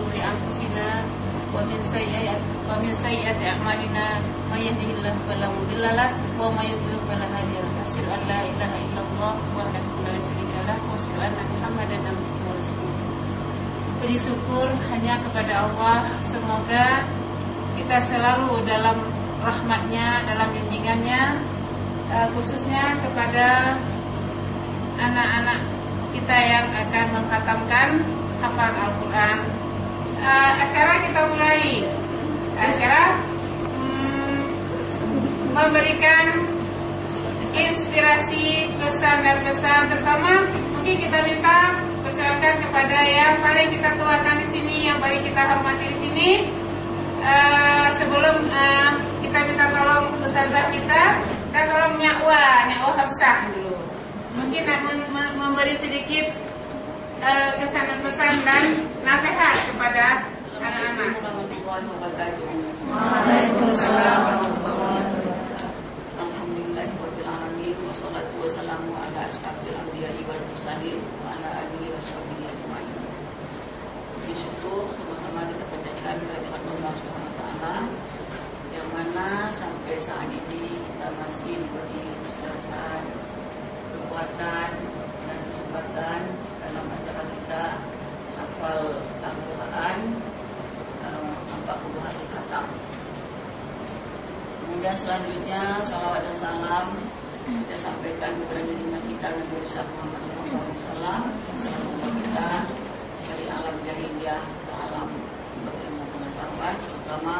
شرور أنفسنا ومن سيئات أعمالنا من يهده الله فلا مضل له ومن يضلل فلا هادي له أشهد أن لا إله إلا الله وحده لا شريك له وأشهد أن محمدا عبده ورسuluh. Puji syukur hanya kepada Allah. Semoga kita selalu dalam rahmatnya, dalam bimbingannya, khususnya kepada anak-anak kita yang akan mengkhatamkan hafalan Al-Quran. Acara kita mulai. Acara memberikan inspirasi, kesan dan pesan. Terutama mungkin kita minta persilakan kepada yang paling kita tuakan di sini, yang paling kita hormati di sini. Sebelum kita minta tolong ustazah kita tolong Nyakwa Hafsah dulu. Mungkin memberi sedikit kesan dan pesan dan nasihat kepada anak-anak. Waalaikumsalam warahmatullahi wabarakatuh. Alhamdulillahirabbil alamin wassalatu wassalamu ala asyrafil anbiya'i wal mursalin wa ala alihi washabbihi ajmain. Bersyukur sama-sama kita panjatkan kehadirat Allah Subhanahu wa taala yang mana sampai saat ini kita masih diberi kesehatan, kekuatan dan kesempatan dalam acara kita hafal Al-Quran 40 hari khatam. Kemudian selanjutnya salawat dan salam kita sampaikan kepada junjungan kita Nabi Muhammad SAW, semoga kita dari alam jahiliyah ke alam ilmu pengetahuan, terutama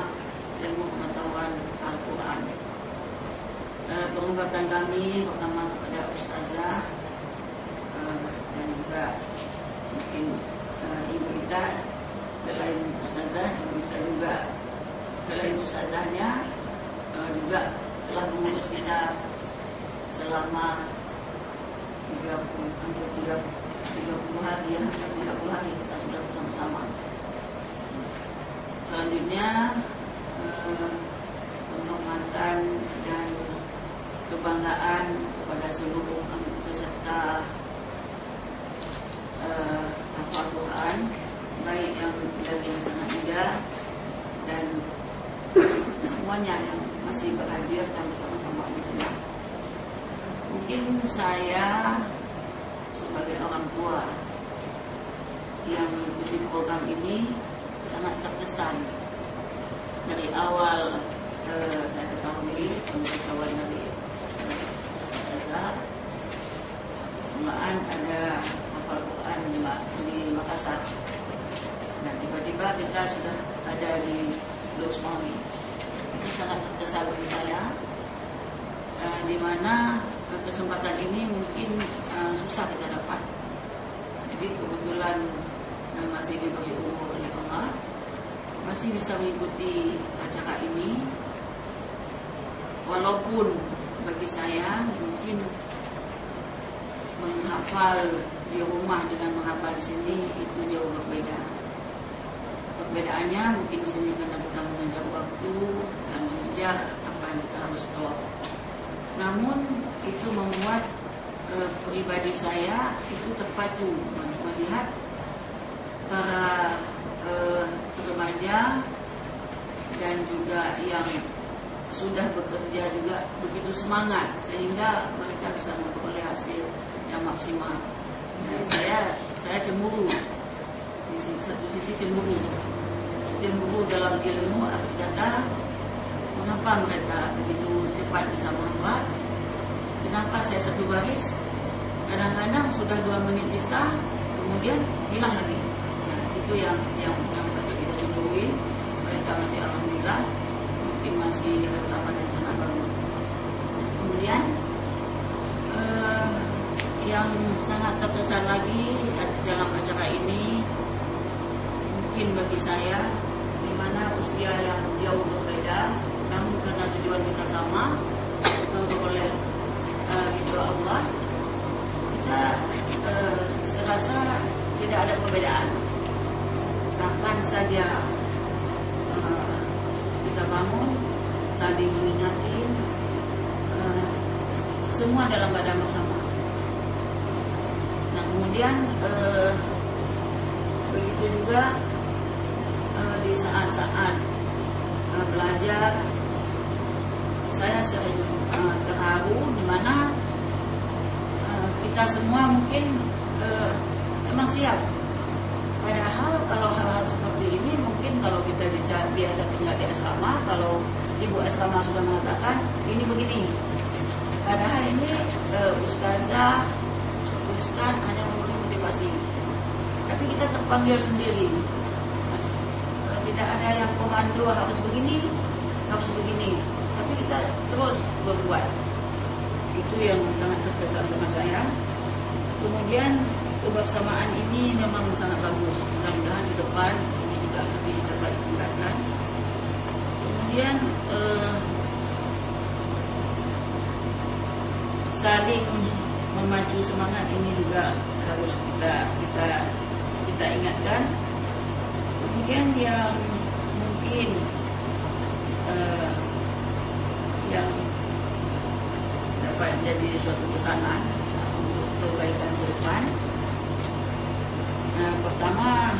ilmu pengetahuan Al-Quran. Penghormatan kami pertama kepada Ustazah dan juga mungkin ibu kita, selain Ustazah, ibu kita juga selain Ustazahnya juga telah mengurus kita selama 30 hari ya, 30 hari kita sudah bersama-sama. Selanjutnya penghormatan dan kebanggaan kepada seluruh peserta hafal Quran, baik yang dari yang sangat muda dan semuanya yang masih berhadir dan bersama-sama di sini. Mungkin saya sebagai orang tua yang mengikuti program ini sangat terkesan dari awal. Saya ketahui pengetahuan dari Ustazah mulaan ada hafal Quran di Makassar, dan tiba-tiba kita sudah ada di Losmawi. Itu sangat terkesan bagi saya, di mana kesempatan ini mungkin susah kita dapat. Jadi kebetulan masih diberi umur oleh Allah, masih bisa mengikuti acara ini. Walaupun bagi saya mungkin menghafal di rumah dengan menghafal di sini itu jauh berbeda. Perbedaannya mungkin di sini karena kita mengejar waktu dan mengejar apa yang kita harus tahu. Namun itu membuat pribadi saya itu terpacu melihat para remaja dan juga yang sudah bekerja juga begitu semangat sehingga mereka bisa memperoleh hasil yang maksimal. Dan saya cemburu, di satu sisi cemburu dalam ilmu, arti kata mengapa mereka begitu cepat bisa menghafal, kenapa saya satu baris kadang-kadang sudah 2 menit bisa kemudian hilang lagi. Nah, itu yang patut kita cemburuin. Mereka masih alhamdulillah mungkin masih pertama dan sangat baru. Kemudian yang sangat terkesan lagi dalam acara ini mungkin bagi saya, di mana usia yang jauh berbeda, namun karena tujuan kita sama, memperoleh ridho Allah, kita serasa tidak ada perbedaan. Kapan saja kita bangun, saling mengingatin, semua dalam keadaan bersama. Nah kemudian begitu juga saat-saat belajar saya sering terharu, di mana kita semua mungkin memang siap. Padahal kalau hal-hal seperti ini mungkin kalau kita biasa tinggal di asrama, kalau ibu asrama sudah mengatakan ini begini. Padahal ini ustaz hanya memberi motivasi. Tapi kita terpanggil sendiri. Tidak ada yang komando harus begini, harus begini. Tapi kita terus berbuat. Itu yang sangat terkesan sama saya. Kemudian kebersamaan ini memang sangat bagus. Mudah-mudahan di depan ini juga lebih dapat digunakan. Kemudian saling memacu semangat ini juga harus kita ingatkan. Kemudian yang mungkin yang dapat jadi suatu pesanan untuk kebaikan ke depan. Pertama,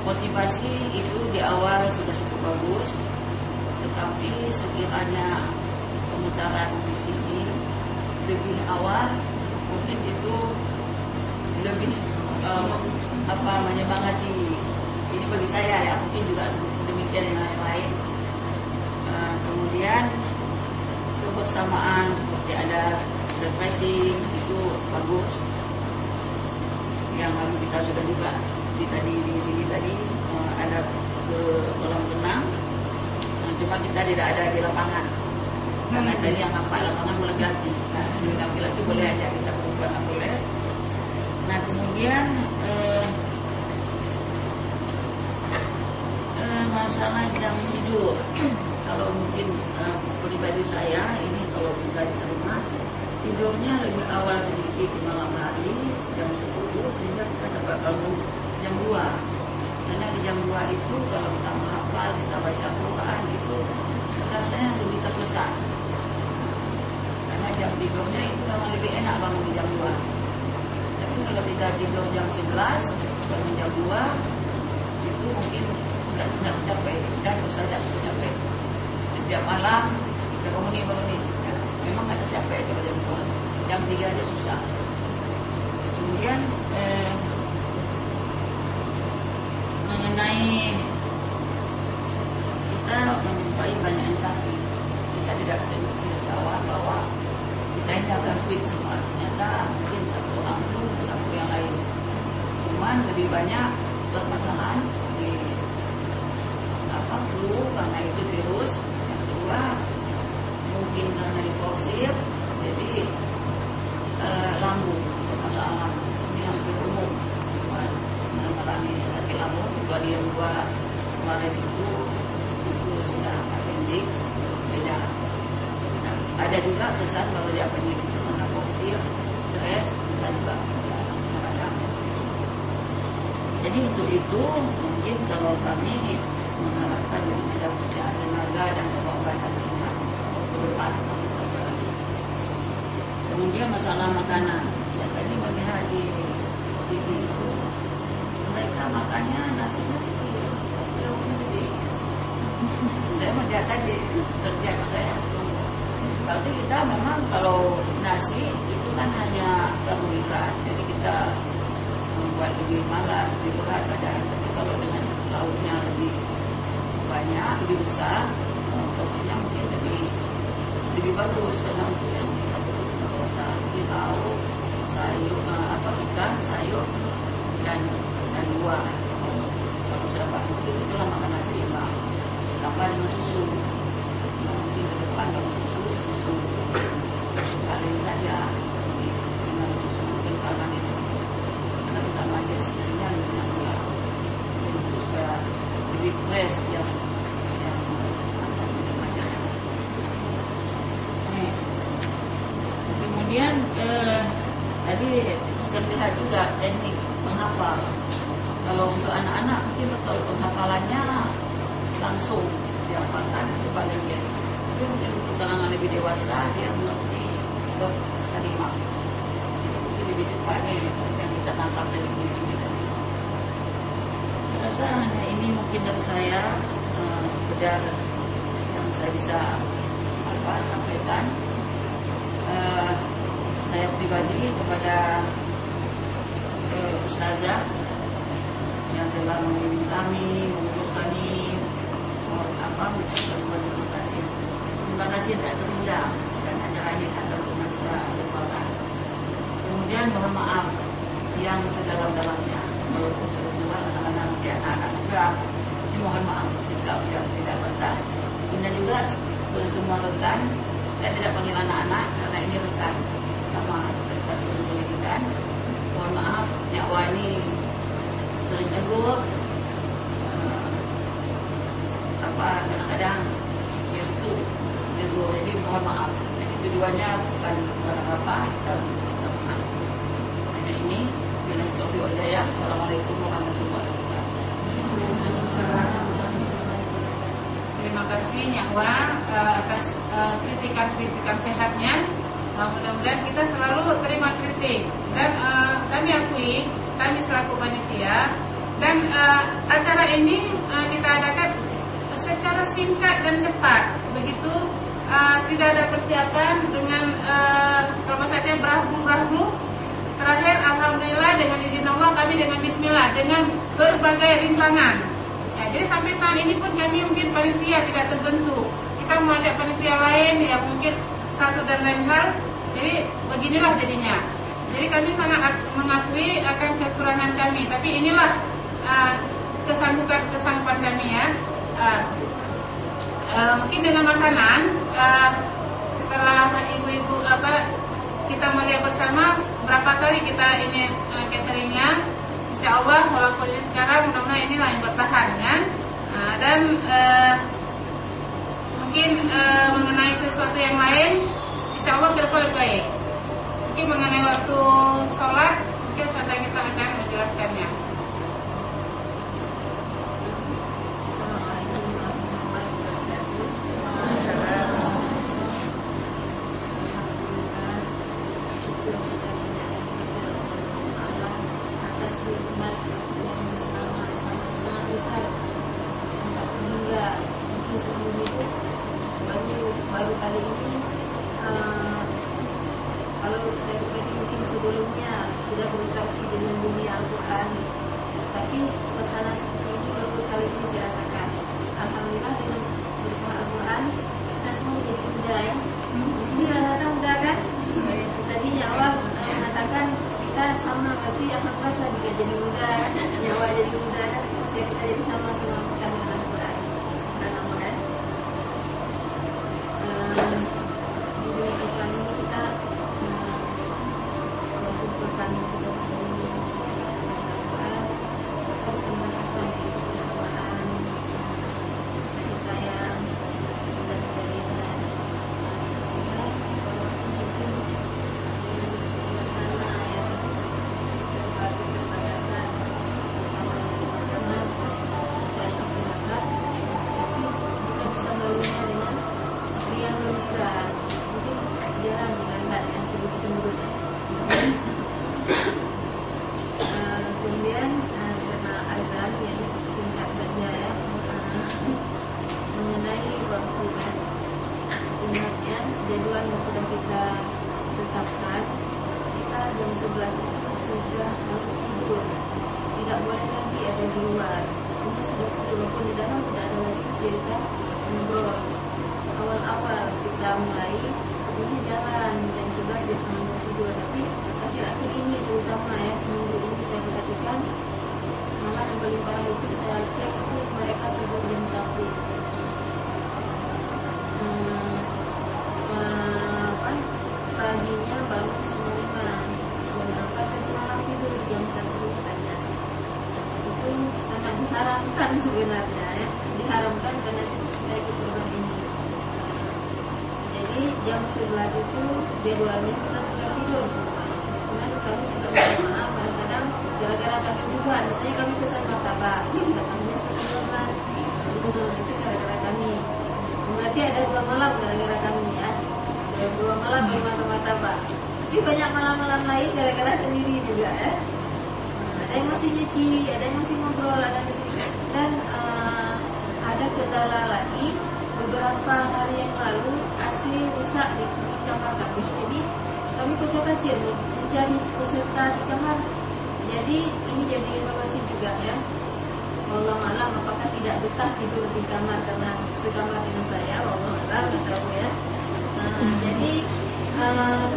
motivasi itu di awal sudah cukup bagus, tetapi sekiranya pemutaran di sini lebih awal, mungkin itu lebih menyemangati. Ini bagi saya ya, mungkin juga demikian yang lain. Kemudian kebersamaan seperti ada refreshing itu bagus. Yang lalu kita sudah juga di sini tadi ada ke kolam renang. Cuma kita tidak ada di lapangan. Karena tadi yang nampak lapangan mulai ganti. Nah, di laki-laki boleh aja, kita perempuan boleh. Nah, kemudian masalah jam tidur. Kalau mungkin pribadi saya ini kalau bisa diterima, tidurnya lebih awal sedikit di malam hari jam 10 sehingga kita dapat bangun jam 2. Karena di jam 2 itu kalau kita menghafal, kita baca Quran itu rasanya lebih terkesan. Karena jam tidurnya itu memang lebih enak bangun di jam 2. Tapi kalau kita tidur jam 11 bangun jam 2 itu mungkin tidak capek dan saja sudah capek. Setiap malam kita bangun ya, memang tidak capek kalau jam 3 aja susah. Kemudian mengenai kita menjumpai banyak yang sakit, kita tidak prediksi dari awal bahwa kita ini akan fit semua. Ternyata mungkin satu orang flu, satu yang lain. Cuman lebih banyak permasalahan di flu karena itu virus. Yang kedua mungkin karena diforsir, jadi lambung, masalah lambung ini yang berumum. Mengalami sakit lambung, kecuali yang 2 kemarin itu sudah appendix, beda. Nah, ada juga kesan kalau di appendix itu karena forsir, stres, bisa juga meradang. Jadi untuk itu mungkin kalau kami mengharapkan ada tenaga dan pengobatan jinak ke depan. Kemudian masalah makanan, saya tadi melihat di sini itu mereka makannya nasinya di sini. Saya melihat tadi kerja saya. Tapi kita memang kalau nasi itu kan hanya karbohidrat, jadi kita membuat lebih malas, lebih berat badan. Tapi kalau dengan lauknya lebih banyak, lebih besar, porsinya mungkin lebih bagus karena untuk yang kita tahu sayur ikan, sayur dan buah. Kalau saya pakai itulah makan nasi seimbang, tambah dengan susu. Mungkin ke depan kalau susu kalian saja dengan susu mungkin karena itu karena kita makan isinya dengan gula supaya lebih fresh yang kemudian tadi terlihat juga teknik menghafal. Kalau untuk anak-anak mungkin betul penghafalannya langsung dihafalkan cepat lagi. Tapi mungkin untuk kalangan lebih dewasa dia mengerti kalimat. Mungkin lebih cepat yang kita tangkap dari sini tadi. Saya rasa hanya ini mungkin dari saya sekedar yang saya bisa sampaikan. Saya pribadi kepada Ustazah yang telah membimbing kami, mengurus kami, mengucapkan terima kasih. Terima kasih tidak terhingga dan acara ini tak pernah kita lupakan. Kemudian mohon maaf yang sedalam-dalamnya, walaupun sebetulnya anak-anak juga mohon maaf jika tidak betah. Kemudian juga semua rekan, saya tidak panggil anak-anak karena ini rekan sama seperti satu pendidikan. Mohon maaf, nyawa ini sering tegur, kadang-kadang itu tegur. Jadi mohon maaf. Jadi tujuannya bukan apa dan sama. Hanya ini. Bila taufiq wal hidayah. Assalamualaikum warahmatullahi wabarakatuh. Terima kasih Nyakwa atas kritikan-kritikan sehatnya. Mudah-mudahan kita selalu terima kritik. Dan kami akui, kami selaku panitia, dan acara ini kita adakan secara singkat dan cepat. Begitu, tidak ada persiapan dengan kalau saja berahmu. Terakhir, alhamdulillah dengan izin Allah kami dengan bismillah, dengan berbagai rintangan. Ya, jadi sampai saat ini pun kami mungkin panitia tidak terbentuk. Kita mengajak panitia lain yang mungkin satu dan lain hal. Jadi beginilah jadinya. Jadi kami sangat mengakui akan kekurangan kami. Tapi inilah kesanggupan kami ya. Mungkin dengan makanan setelah ibu-ibu kita melihat bersama berapa kali kita ini cateringnya. Insya Allah walaupun ini sekarang mudah-mudahan inilah yang bertahan kan. Dan mungkin mengenai sesuatu yang lain insya Allah ke depan lebih baik. Mungkin mengenai waktu sholat mungkin saya kita akan menjelaskannya. Baru kali ini kalau saya pribadi mungkin sebelumnya sudah berinteraksi dengan dunia Al-Quran, tapi suasana seperti ini baru kali ini saya rasakan. Alhamdulillah dengan berbuah Al-Quran kita semua menjadi muda ya. Di sini rata-rata muda kan? Tadinya awal mengatakan kita sama, berarti alhamdulillah saya juga jadi muda, nyawa jadi muda kan? Saya kita jadi sama-sama kita dengan Al-Quran. Subhanallah. Jadwal yang sudah kita tetapkan, kita jam 11 itu sudah harus tidur, tidak boleh lagi ada di luar. Semua sudah tidur, walaupun di dalam tidak ada lagi cerita ngobrol. Awal-awal kita mulai sepertinya jalan jam 11 di tengah tidur, tapi akhir-akhir ini terutama ya seminggu ini saya perhatikan malah yang paling parah itu saya cek itu mereka tidur jam 1. Paginya bangun setengah 5 dan berangkat ke malam tidur jam 1 katanya. Itu sangat diharamkan sebenarnya ya. Diharamkan karena kita ikut program ini. Jadi jam 11 itu jadwalnya kita sudah tidur semua. Cuman kami juga minta maaf kadang-kadang gara-gara kami juga, misalnya kami pesan martabak datangnya setengah 12. Itu gara-gara kami. Berarti ada 2 malam gara-gara kami ya. 2 malam bermata-mata Pak. Tapi banyak malam-malam lain gara-gara sendiri juga ya. Ada yang masih nyuci, ada yang masih ngobrol, ada yang masih dan beberapa hari yang lalu AC rusak di kamar kami. Jadi kami kocak-kacir mencari peserta di kamar. Jadi ini jadi evaluasi juga ya. Allah malam apakah tidak betah tidur di kamar karena sekamar dengan saya. Allah malam nggak tahu ya. Jadi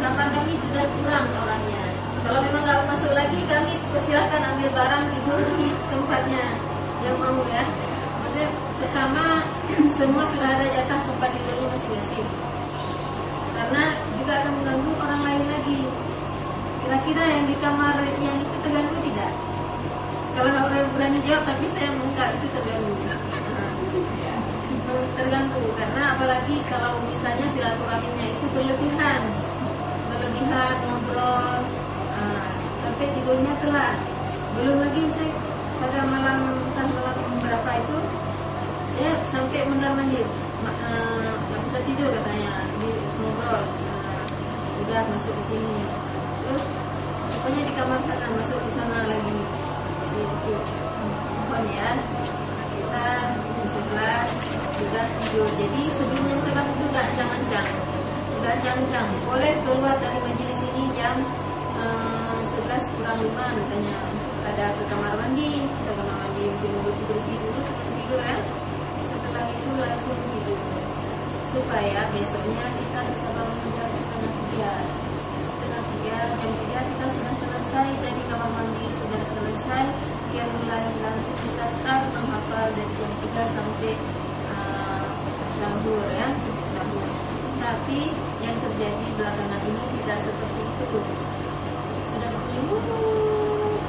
kamar kami sudah kurang orangnya. Kalau memang nggak masuk lagi, kami persilahkan ambil barang tidur di tempatnya yang mau ya. Maksudnya pertama semua sudah ada jatah tempat tidurnya masing-masing. Karena juga akan mengganggu orang lain lagi. Kira-kira yang di kamar yang itu terganggu tidak? Kalau nggak berani jawab, tapi saya menganggap itu terganggu. Terganggu karena apalagi kalau misalnya silaturahimnya itu berlebihan ngobrol, sampai tidurnya telat. Belum lagi saya pada malam berapa itu saya sampai mondar-mandir, nggak bisa tidur katanya di ngobrol. Udah masuk ke sini, terus pokoknya di kamar sana masuk di sana lagi. Jadi itu mohon ya kita jam 11 sudah tidur. Jadi sebelum jam 11 itu nggak ancang-ancang. Boleh keluar dari majelis ini jam 11 kurang 5 misalnya. Ada ke kamar mandi untuk bersih-bersih dulu sebelum tidur ya. Setelah itu langsung tidur. Supaya besoknya kita bisa bangun jam setengah 3, jam 3 kita sudah selesai dari kamar mandi, sudah selesai. Dia mulai langsung bisa start menghafal dari jam 3 sampai sahur ya, sahur. Tapi yang terjadi belakangan ini tidak seperti itu. Sudah begini,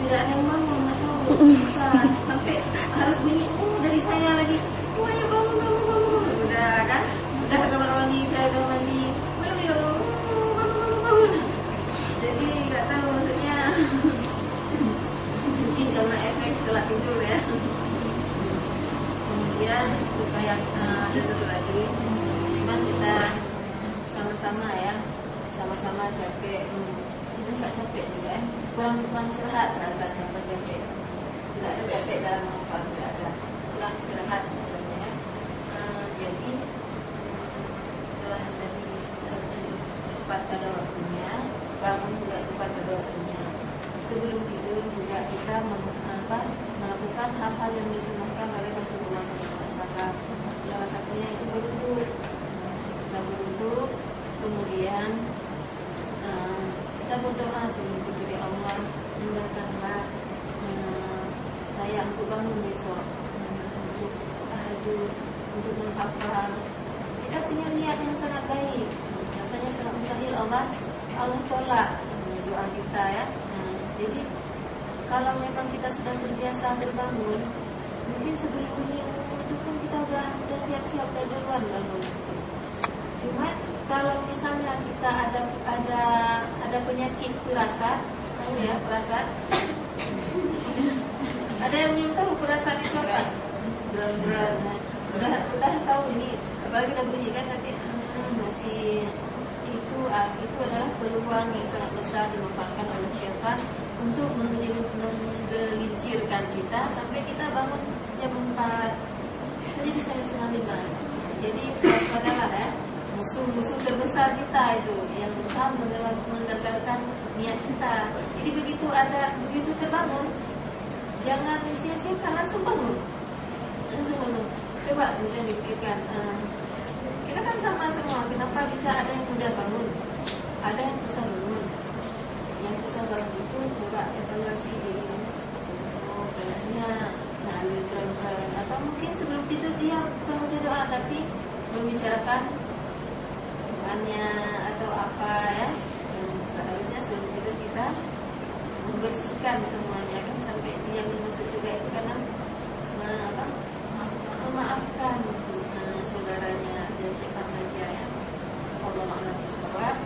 tidak ada yang bangun atau susah sampai harus bunyi dari saya lagi. Ayo bangun. Udah kan? Udah ke kamar mandi, saya kamar mandi. Bangun. Jadi nggak tahu maksudnya. Mungkin karena efek telah tidur ya. Kemudian supaya ada satu lagi, memang kita sama-sama ya, sama-sama capek. Itu nggak capek juga ya, kurang istirahat rasanya apa capek. Tidak ada capek dalam apa, tidak ada kurang istirahat misalnya ya. Jadi setelah tadi tepat pada waktunya, bangun juga tepat pada waktunya. Sebelum tidur juga kita melakukan hal-hal yang disunahkan oleh Rasulullah SAW. Salah satunya itu berwudu. Kita berwudu, kemudian kita berdoa sebelum tidur, ya Allah, mudahkanlah saya untuk bangun besok, untuk tahajud, untuk menghafal. Kita punya niat yang sangat baik, rasanya sangat mustahil Allah tolak doa kita ya. Jadi kalau memang kita sudah terbiasa terbangun, mungkin sebelum bunyi itu pun kita udah siap-siap dari duluan bangun. Cuma kalau misalnya kita ada penyakit firasat, tahu ya firasat? Ada yang belum tahu firasat itu apa? Berat. Udah tahu ini, apalagi udah bunyi kan nanti masih itu adalah peluang yang sangat besar dimanfaatkan oleh syaitan untuk menggelincirkan kita sampai kita bangun jam 4, jadi saya setengah 5. Jadi waspadalah ya, musuh terbesar kita itu yang berusaha menggagalkan niat kita. Jadi begitu terbangun, jangan sia-siakan, langsung bangun. Coba bisa dipikirkan, kita kan sama semua. Kenapa bisa ada yang mudah bangun, ada yang susah bangun? Yang susah bangun itu coba evaluasi diri. Kayaknya pelan-pelan, atau mungkin sebelum tidur dia bukan baca doa tapi membicarakan Tuhannya atau apa ya. Dan seharusnya sebelum tidur kita membersihkan semuanya kan, sampai dia masuk surga itu karena memaafkan saudaranya dan siapa saja ya. Allah a'lam bishawab.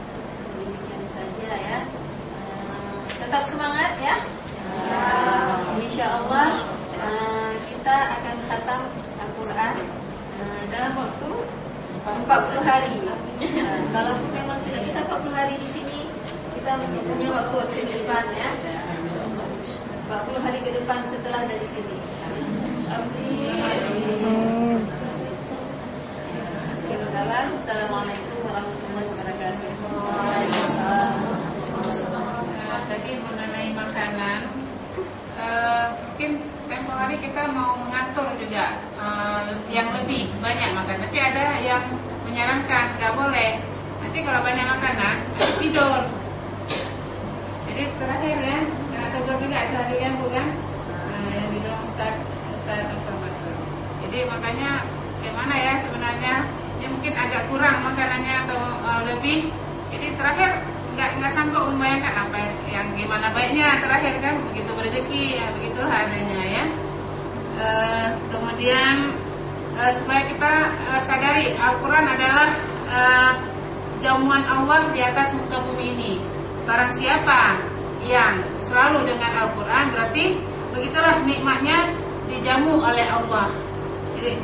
Demikian saja ya. Tetap semangat ya. Insyaallah kita akan khatam Al-Quran dalam waktu 40 hari. Kalau memang tidak bisa 40 hari di sini, kita masih punya waktu ke depan ya. 40 hari ke depan setelah dari sini. Amin. Nanti kalau banyak makanan tidur. Jadi terakhir ya, kena tegur juga itu hari yang bukan yang di dalam Ustaz Somad. Jadi makanya gimana ya sebenarnya, ya mungkin agak kurang makanannya atau lebih. Jadi terakhir nggak sanggup membayangkan apa yang gimana baiknya terakhir kan, begitu berrezeki ya begitulah adanya ya. Kemudian supaya kita sadari Al-Quran adalah jamuan Allah di atas muka bumi ini. Barang siapa yang selalu dengan Al-Quran, berarti begitulah nikmatnya dijamu oleh Allah. Jadi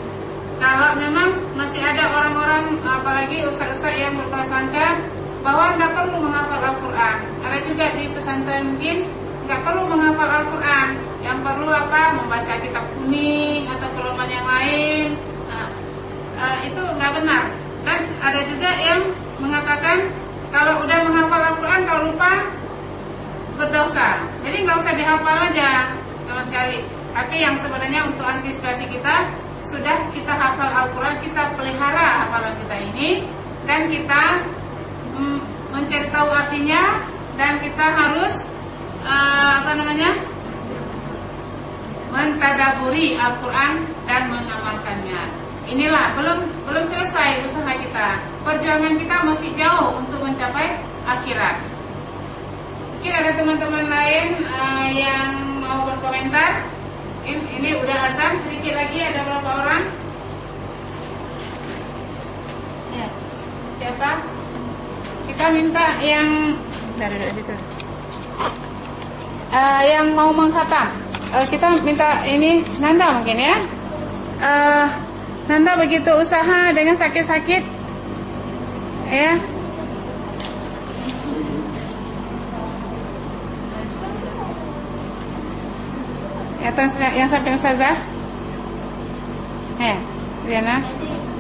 kalau memang masih ada orang-orang, apalagi ustaz-ustaz yang berprasangka bahwa nggak perlu menghafal Al-Quran, ada juga di pesantren mungkin nggak perlu menghafal Al-Quran, yang perlu apa, membaca kitab kuning atau perlombaan yang lain. Itu nggak benar. Dan ada juga yang mengatakan kalau udah menghafal Al-Quran, kalau lupa berdosa. Jadi nggak usah dihafal aja sama sekali. Tapi yang sebenarnya untuk antisipasi kita, sudah kita hafal Al-Quran, kita pelihara hafalan kita ini, dan kita mencari tahu artinya, dan kita harus mentadaburi Al-Quran dan mengamalkannya. Inilah belum selesai usaha kita. Perjuangan kita masih jauh untuk mencapai akhirat. Mungkin ada teman-teman lain yang mau berkomentar. Ini udah azan, sedikit lagi ada berapa orang? Ya. Siapa? Kita minta yang dari situ. Yang mau mengkhatam. Kita minta ini Nanda mungkin ya. Nanda begitu usaha dengan sakit-sakit ya. Yang sampai Ustazah Diana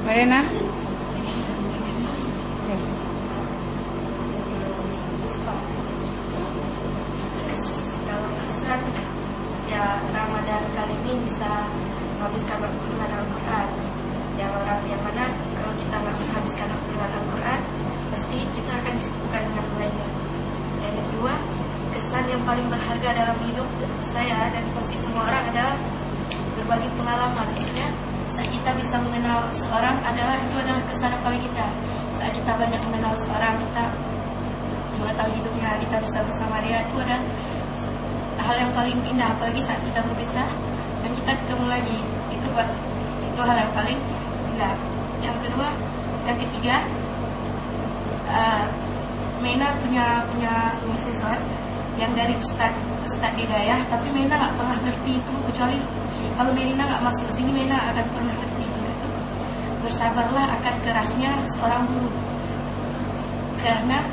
Marina. Kalau kesan ya, Ramadan kali ini bisa menghabiskan waktu dengan Al-Quran. Yang mana kalau kita nggak menghabiskan waktu dengan Al-Quran, pasti kita akan disibukkan dengan lainnya. Dan yang kedua, kesan yang paling berharga dalam hidup saya dan pasti semua orang adalah berbagi pengalaman. Maksudnya saat kita bisa mengenal seorang itu adalah kesan yang paling indah. Saat kita banyak mengenal seorang, kita mengetahui hidupnya, kita bisa bersama dia, itu adalah hal yang paling indah. Apalagi saat kita berpisah dan kita ketemu lagi, itu hal yang paling indah. Yang ketiga, Mena punya mahasiswa yang dari Ustaz Hidayah, tapi Mena nggak pernah ngerti itu, kecuali kalau Mena nggak masuk sini, Mena akan pernah ngerti itu. Bersabarlah akan kerasnya seorang guru, karena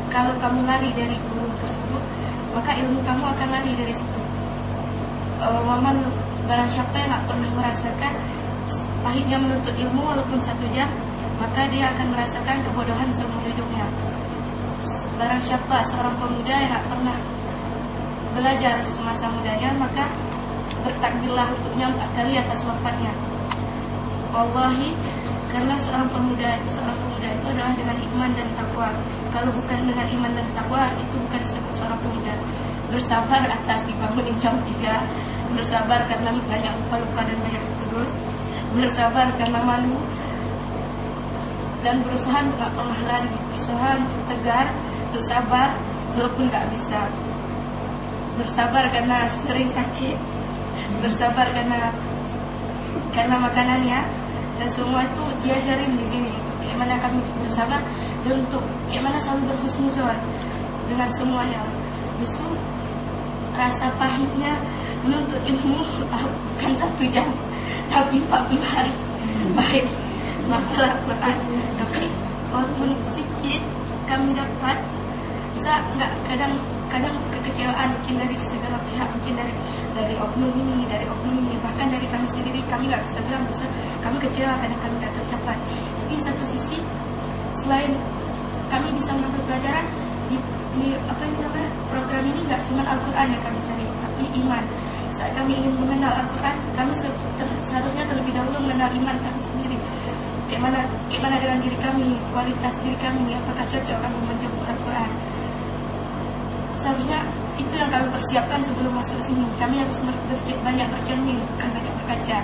kalau kamu lari dari guru tersebut, maka ilmu kamu akan lari dari situ. Barang siapa yang nggak pernah merasakan pahitnya menuntut ilmu walaupun 1 jam, maka dia akan merasakan kebodohan seumur hidupnya. Barang siapa seorang pemuda yang tak pernah belajar semasa mudanya, maka bertakbirlah untuknya 4 kali atas wafatnya. Wallahi, karena seorang pemuda itu adalah dengan iman dan takwa. Kalau bukan dengan iman dan takwa, itu bukan disebut seorang pemuda. Bersabar atas dibangunin jam 3, bersabar karena banyak lupa-lupa dan banyak ditegur, bersabar karena malu, dan berusaha untuk gak pernah lari, berusaha untuk tegar, untuk sabar walaupun gak bisa, bersabar karena sering sakit, bersabar karena makanannya, dan semua itu diajarin di sini. Bagaimana kami bersabar dan untuk bagaimana selalu berhusnuzon dengan semuanya. Justru rasa pahitnya menuntut ilmu bukan 1 jam, tapi 40 hari baik masalah Quran. Tapi walaupun sedikit kami dapat, bisa nggak kadang kekecewaan mungkin dari segala pihak, mungkin dari oknum ini, bahkan dari kami sendiri, kami nggak bisa bilang bisa kami kecewa karena kami nggak tercapai. Tapi di satu sisi, selain kami bisa mengambil pelajaran di program ini, nggak cuma Al-Quran yang kami cari, tapi iman. Saat kami ingin mengenal Al-Quran, kami seharusnya terlebih dahulu mengenal iman kami sendiri. Bagaimana dengan diri kami, kualitas diri kami, apakah cocok kami menjemput Al-Quran. Seharusnya itu yang kami persiapkan sebelum masuk sini. Kami harus banyak bercermin, bukan banyak berkaca.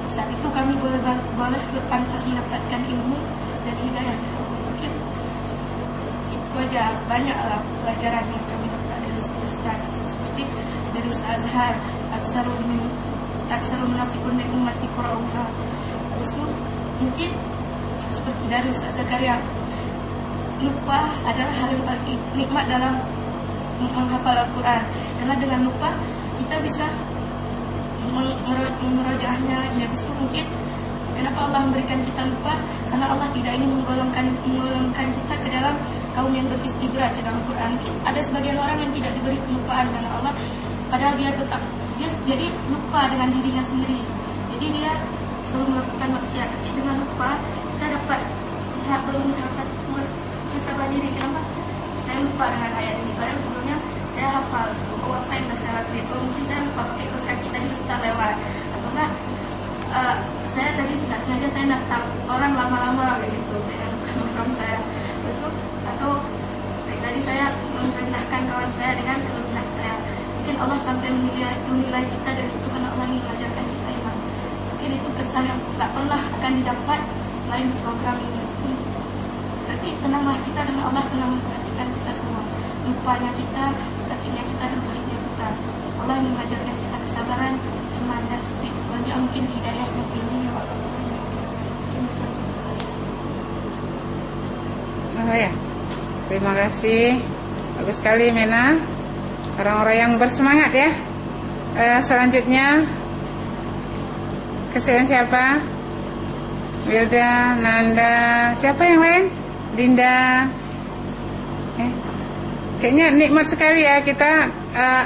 Saat itu kami boleh berpantas mendapatkan ilmu dan hidayah. Mungkin itu aja, banyaklah pelajaran yang kami dapat dari Ustaz, seperti dari Azhar, Aksarul Munafiqun min ummati qura'uha. Habis itu mungkin seperti dari Ustaz Zakaria, lupa adalah hal yang paling nikmat dalam menghafal Al-Quran, karena dengan lupa kita bisa memurojaahnya lagi. Habis itu mungkin kenapa Allah memberikan kita lupa, karena Allah tidak ingin menggolongkan kita ke dalam kaum yang beristidraj dalam Al-Quran. Ada sebagian orang yang tidak diberi kelupaan karena Allah, padahal dia jadi lupa dengan dirinya sendiri. Jadi dia selalu melakukan maksiat. Tapi dengan lupa kita dapat muhasabah diri. Kenapa saya lupa dengan ayat ini? Padahal sebelumnya saya hafal apa yang saya lakukan. Mungkin saya lupa pakai kaos kaki tadi setelah lewat, atau enggak saya tadi tidak sengaja saya natap orang lama-lama begitu dengan program saya. Terus atau tadi saya memerintahkan kawan saya dengan kelebihan saya. Mungkin Allah sampai menilai kita dari situ karena Allah ingin mengajarkan kita iman. Mungkin itu kesan yang tak pernah akan didapat selain program ini. Berarti senanglah kita dengan Allah telah memperhatikan kita semua. Lupanya kita, sakitnya kita, dan bahagia kita. Allah ingin mengajarkan kita kesabaran, iman, dan spiritual. Dia mungkin hidayahnya ini. Oh ya, terima kasih. Bagus sekali Mena. Orang-orang yang bersemangat ya. Selanjutnya kesedihan siapa? Wilda, Nanda, siapa yang lain? Dinda. Kayaknya nikmat sekali ya kita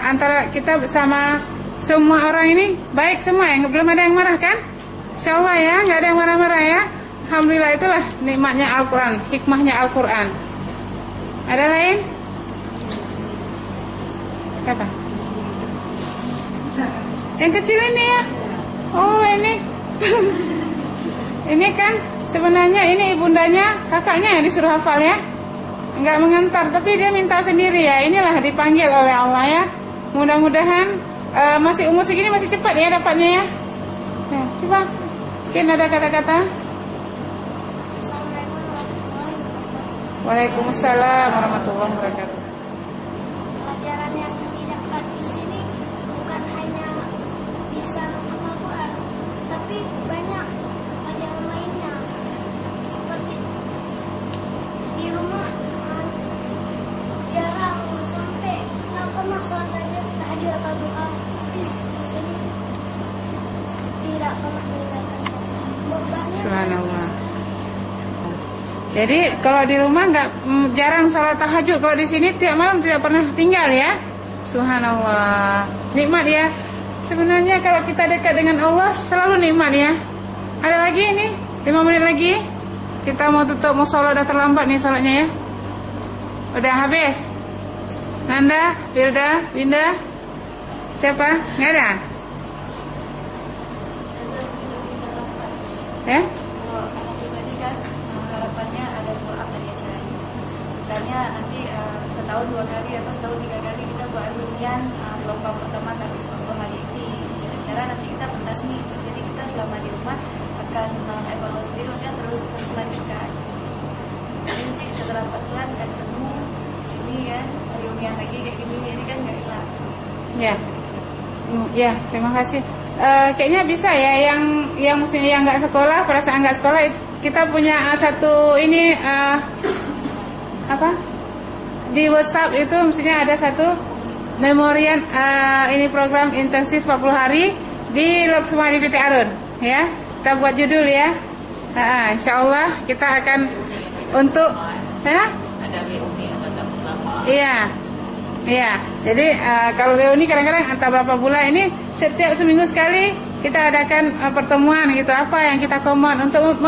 antara kita bersama semua orang ini baik semua ya, belum ada yang marah kan? Insyaallah ya, nggak ada yang marah-marah ya. Alhamdulillah, itulah nikmatnya Al-Quran, hikmahnya Al-Quran. Ada lain? Siapa? Yang kecil ini ya? Oh ini. Ini kan sebenarnya ini ibundanya, kakaknya yang disuruh hafal ya. Enggak mengantar, tapi dia minta sendiri ya. Inilah dipanggil oleh Allah ya. Mudah-mudahan masih umur segini masih cepat ya dapatnya ya. Ya, coba. Mungkin ada kata-kata. Waalaikumsalam warahmatullahi wabarakatuh. Pelajaran yang didapat di sini bukan hanya bisa menghafal Quran, tapi banyak pelajaran lainnya. Seperti di rumah jarang sampai nggak pernah sholat tahajud atau doa, tapi di sini tidak pernah meninggalkan bebannya. Subhanallah. Jadi kalau di rumah jarang sholat tahajud, kalau di sini tiap malam tidak pernah tinggal ya. Subhanallah, nikmat ya. Sebenarnya kalau kita dekat dengan Allah selalu nikmat ya. Ada lagi ini 5 menit lagi. Kita mau tutup musola, udah terlambat nih sholatnya ya. Udah habis. Nanda, Wilda, Winda, siapa? Nggak ada? Ya? Kalau anak pribadi kan harapannya ada follow up dari acara ini. Misalnya nanti setahun 2 kali atau setahun 3 kali kita buat reunian gelombang pertama kali cuma hari ini di acara, nanti kita pentasmi. Jadi kita selama di rumah akan evaluasi diri, maksudnya terus lanjutkan. Jadi nanti setelah 4 bulan akan ketemu sini kan reunian lagi kayak gini, jadi kan nggak hilang. Ya. Ya, terima kasih. Kayaknya bisa ya yang mestinya yang nggak sekolah, perasaan nggak sekolah, kita punya satu ini apa di WhatsApp itu mestinya ada satu memorian ini program intensif 40 hari di Loksma di PT Arun ya. Kita buat judul ya. Insyaallah kita akan untuk ya. Ada reuni antar ulama. Iya. Iya, jadi kalau reuni kadang-kadang entah berapa bulan ini setiap seminggu sekali kita adakan pertemuan gitu, apa yang kita common untuk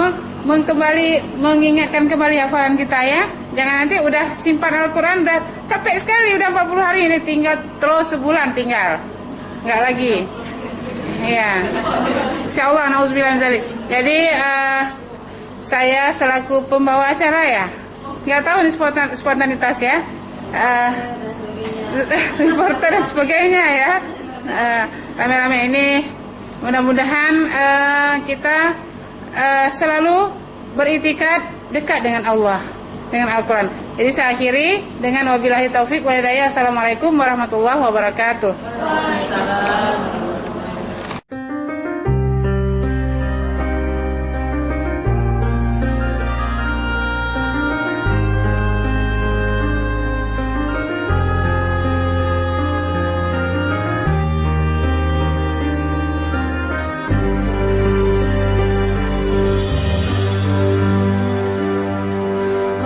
mengingatkan kembali hafalan kita ya. Jangan nanti udah simpan Al-Quran udah capek sekali, udah 40 hari ini tinggal terus sebulan tinggal, nggak lagi. Iya, insyaallah nauzubillah min dzalik. Jadi saya selaku pembawa acara ya, nggak tahu nih spontanitas ya, reporter dan sebagainya ya. Rame-rame ini mudah-mudahan kita selalu beriktikad dekat dengan Allah, dengan Al-Quran. Jadi saya akhiri dengan wabillahi taufik wal hidayah. Assalamualaikum warahmatullahi wabarakatuh.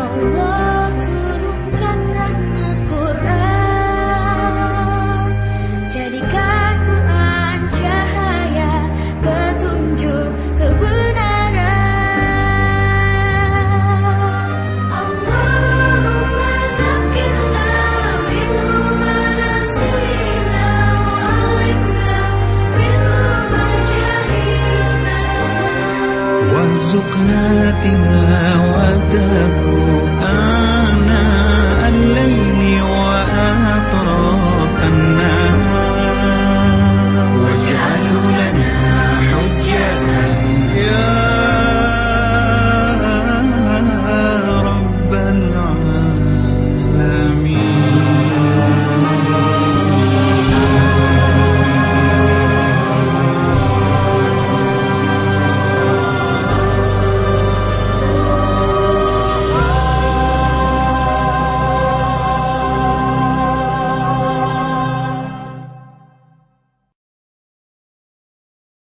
Allah turunkan rahmat Quran, jadikan Quran cahaya petunjuk kebenaran. Allahumma zakirna minhu ma nasina wa'alimna minhu ma jahilna warzuqna tilawatahu